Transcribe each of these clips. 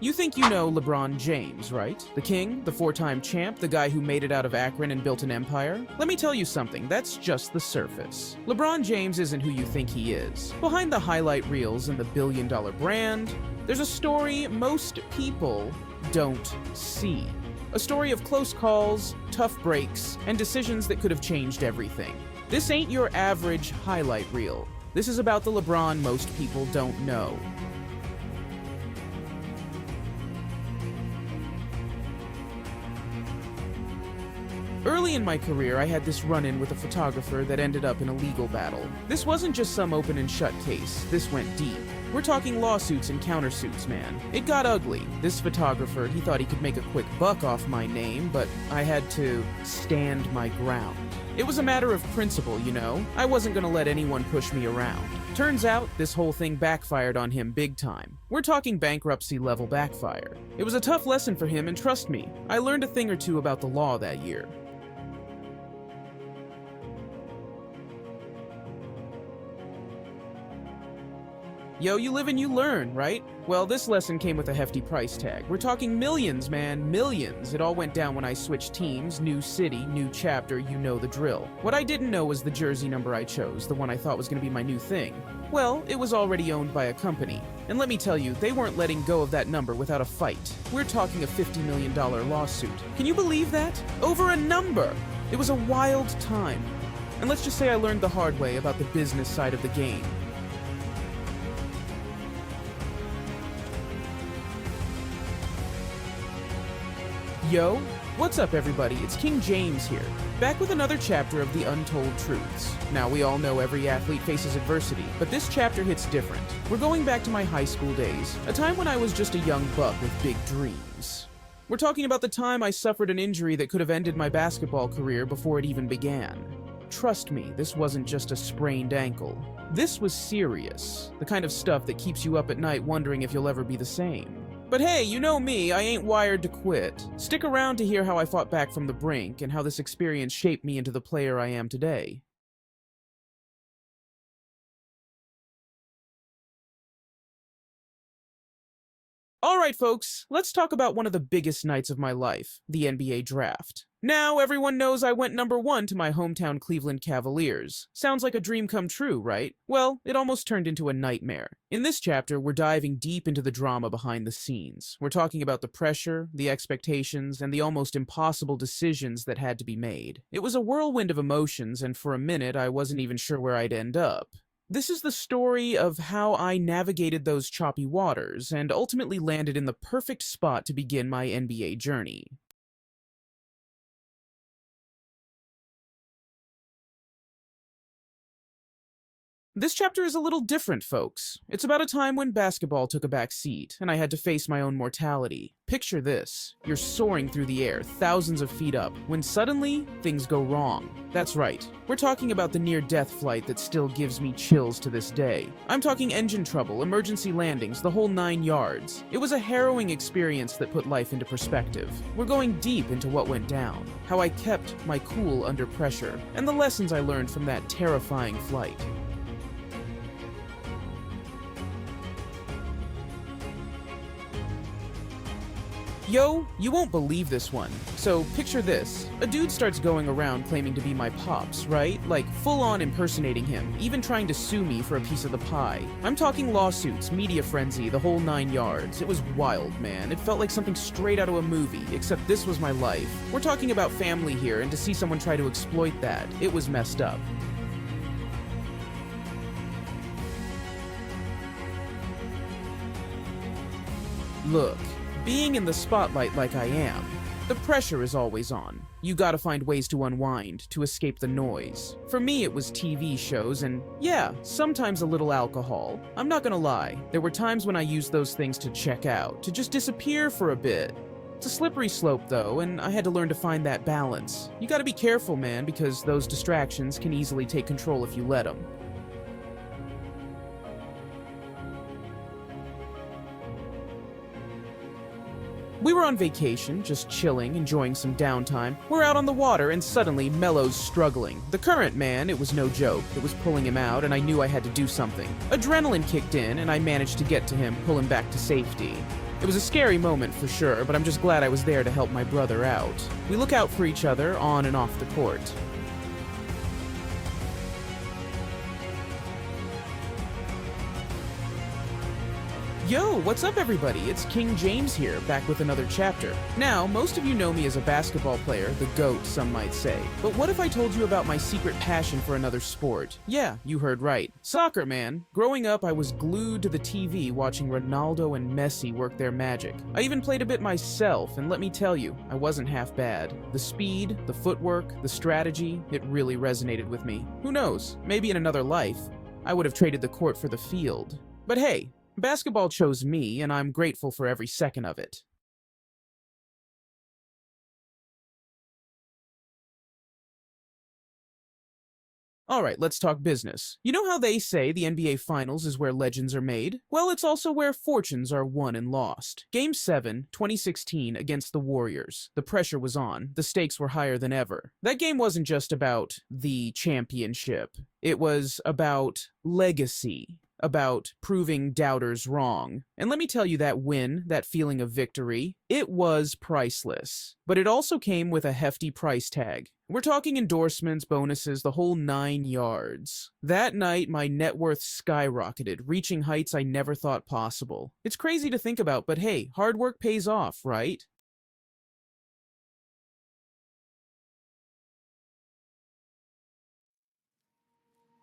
You think you know LeBron James, right? The king, the four-time champ, the guy who made it out of Akron and built an empire? Let me tell you something, that's just the surface. LeBron James isn't who you think he is. Behind the highlight reels and the billion-dollar brand, there's a story most people don't see. A story of close calls, tough breaks, and decisions that could have changed everything. This ain't your average highlight reel. This is about the LeBron most people don't know. Early in my career, I had this run-in with a photographer that ended up in a legal battle. This wasn't just some open and shut case, this went deep. We're talking lawsuits and countersuits, man. It got ugly. This photographer, he thought he could make a quick buck off my name, but I had to stand my ground. It was a matter of principle, you know? I wasn't gonna let anyone push me around. Turns out, this whole thing backfired on him big time. We're talking bankruptcy-level backfire. It was a tough lesson for him, and trust me, I learned a thing or two about the law that year. Yo, you live and you learn, right? Well, this lesson came with a hefty price tag. We're talking millions, man, millions. It all went down when I switched teams, new city, new chapter, you know the drill. What I didn't know was the jersey number I chose, the one I thought was gonna be my new thing. Well, it was already owned by a company. And let me tell you, they weren't letting go of that number without a fight. We're talking a $50 million lawsuit. Can you believe that? Over a number! It was a wild time. And let's just say I learned the hard way about the business side of the game. Yo, what's up everybody, it's King James here, back with another chapter of the Untold Truths. Now we all know every athlete faces adversity, but this chapter hits different. We're going back to my high school days, a time when I was just a young buck with big dreams. We're talking about the time I suffered an injury that could have ended my basketball career before it even began. Trust me, this wasn't just a sprained ankle. This was serious, the kind of stuff that keeps you up at night wondering if you'll ever be the same. But hey, you know me, I ain't wired to quit. Stick around to hear how I fought back from the brink and how this experience shaped me into the player I am today. Alright folks, let's talk about one of the biggest nights of my life, the NBA draft. Now everyone knows I went #1 to my hometown Cleveland Cavaliers. Sounds like a dream come true, right? Well, it almost turned into a nightmare. In this chapter, we're diving deep into the drama behind the scenes. We're talking about the pressure, the expectations, and the almost impossible decisions that had to be made. It was a whirlwind of emotions, and for a minute I wasn't even sure where I'd end up. This is the story of how I navigated those choppy waters and ultimately landed in the perfect spot to begin my NBA journey. This chapter is a little different, folks. It's about a time when basketball took a back seat, and I had to face my own mortality. Picture this. You're soaring through the air, thousands of feet up, when suddenly, things go wrong. That's right. We're talking about the near-death flight that still gives me chills to this day. I'm talking engine trouble, emergency landings, the whole 9 yards. It was a harrowing experience that put life into perspective. We're going deep into what went down, how I kept my cool under pressure, and the lessons I learned from that terrifying flight. Yo, you won't believe this one. So picture this. A dude starts going around claiming to be my pops, right? Like full-on impersonating him, even trying to sue me for a piece of the pie. I'm talking lawsuits, media frenzy, the whole 9 yards. It was wild, man. It felt like something straight out of a movie, except this was my life. We're talking about family here, and to see someone try to exploit that, it was messed up. Look. Being in the spotlight like I am, the pressure is always on. You gotta find ways to unwind, to escape the noise. For me, it was TV shows and, yeah, sometimes a little alcohol. I'm not gonna lie, there were times when I used those things to check out, to just disappear for a bit. It's a slippery slope though, and I had to learn to find that balance. You gotta be careful, man, because those distractions can easily take control if you let them. We were on vacation, just chilling, enjoying some downtime. We're out on the water, and suddenly Melo's struggling. The current man, it was no joke. It was pulling him out, and I knew I had to do something. Adrenaline kicked in, and I managed to get to him, pull him back to safety. It was a scary moment for sure, but I'm just glad I was there to help my brother out. We look out for each other on and off the court. Yo, what's up everybody? It's King James here, back with another chapter. Now, most of you know me as a basketball player, the GOAT, some might say. But what if I told you about my secret passion for another sport? Yeah, you heard right. Soccer, man. Growing up, I was glued to the TV watching Ronaldo and Messi work their magic. I even played a bit myself, and let me tell you, I wasn't half bad. The speed, the footwork, the strategy, it really resonated with me. Who knows, maybe in another life, I would have traded the court for the field. But hey, basketball chose me, and I'm grateful for every second of it. Alright, let's talk business. You know how they say the NBA Finals is where legends are made? Well, it's also where fortunes are won and lost. Game 7, 2016, against the Warriors. The pressure was on. The stakes were higher than ever. That game wasn't just about the championship. It was about legacy. About proving doubters wrong. And let me tell you, that win, that feeling of victory, it was priceless. But it also came with a hefty price tag. We're talking endorsements, bonuses, the whole 9 yards. That night, my net worth skyrocketed, reaching heights I never thought possible. It's crazy to think about, but hey, hard work pays off, right?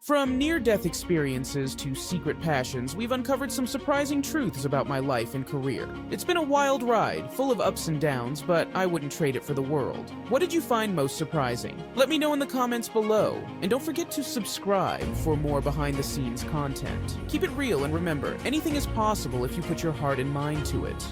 From near-death experiences to secret passions, we've uncovered some surprising truths about my life and career. It's been a wild ride, full of ups and downs, but I wouldn't trade it for the world. What did you find most surprising? Let me know in the comments below, and don't forget to subscribe for more behind-the-scenes content. Keep it real, and remember, anything is possible if you put your heart and mind to it.